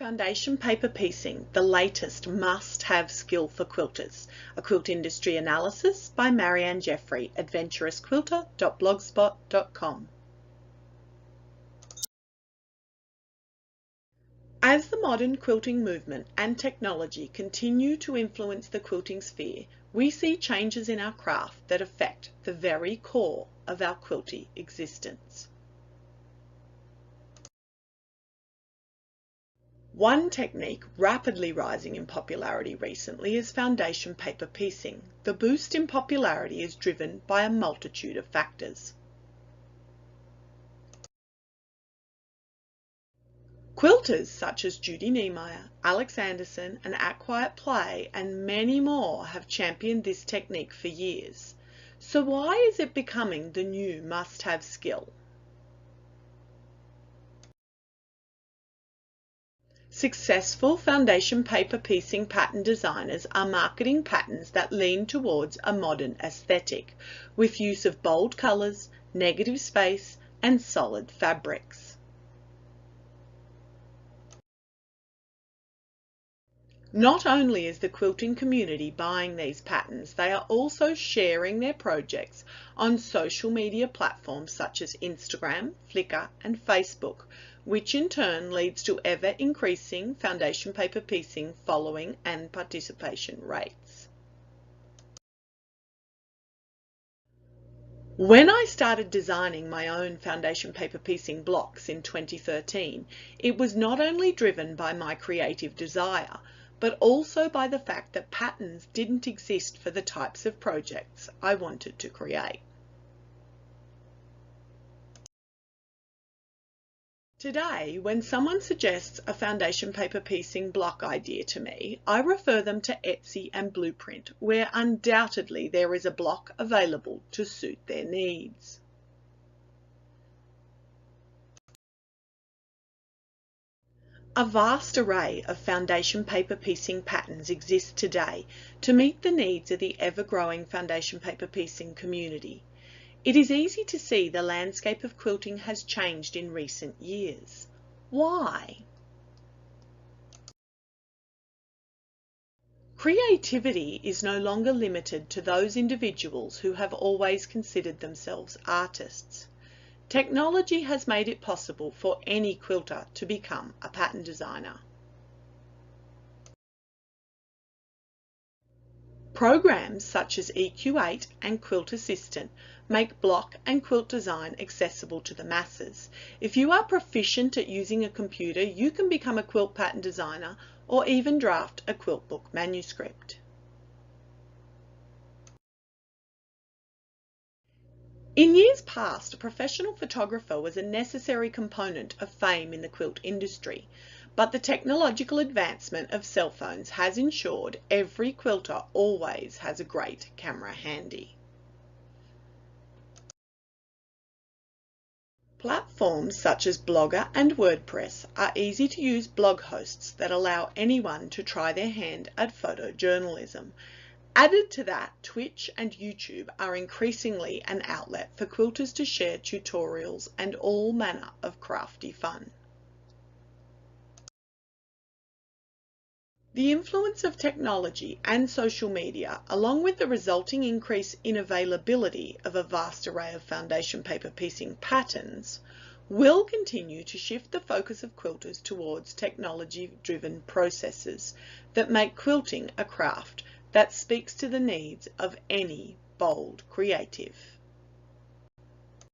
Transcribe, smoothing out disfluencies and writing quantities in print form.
Foundation paper piecing, the latest must-have skill for quilters. A quilt industry analysis by Marianne Jeffrey, adventurousquilter.blogspot.com. As the modern quilting movement and technology continue to influence the quilting sphere, we see changes in our craft that affect the very core of our quilty existence. One technique rapidly rising in popularity recently is foundation paper piecing. The boost in popularity is driven by a multitude of factors. Quilters such as Judy Niemeyer, Alex Anderson and At Quiet Play and many more have championed this technique for years. So why is it becoming the new must-have skill? Successful foundation paper piecing pattern designers are marketing patterns that lean towards a modern aesthetic, with use of bold colours, negative space, and solid fabrics. Not only is the quilting community buying these patterns, they are also sharing their projects on social media platforms such as Instagram, Flickr, and Facebook, which in turn leads to ever-increasing foundation paper piecing following and participation rates. When I started designing my own foundation paper piecing blocks in 2013, it was not only driven by my creative desire, but also by the fact that patterns didn't exist for the types of projects I wanted to create. Today, when someone suggests a foundation paper piecing block idea to me, I refer them to Etsy and Blueprint, where undoubtedly there is a block available to suit their needs. A vast array of foundation paper piecing patterns exist today to meet the needs of the ever-growing foundation paper piecing community. It is easy to see the landscape of quilting has changed in recent years. Why? Creativity is no longer limited to those individuals who have always considered themselves artists. Technology has made it possible for any quilter to become a pattern designer. Programs such as EQ8 and Quilt Assistant make block and quilt design accessible to the masses. If you are proficient at using a computer, you can become a quilt pattern designer or even draft a quilt book manuscript. In years past, a professional photographer was a necessary component of fame in the quilt industry, but the technological advancement of cell phones has ensured every quilter always has a great camera handy. Platforms such as Blogger and WordPress are easy to use blog hosts that allow anyone to try their hand at photojournalism. Added to that, Twitch and YouTube are increasingly an outlet for quilters to share tutorials and all manner of crafty fun. The influence of technology and social media, along with the resulting increase in availability of a vast array of foundation paper piecing patterns, will continue to shift the focus of quilters towards technology-driven processes that make quilting a craft that speaks to the needs of any bold creative.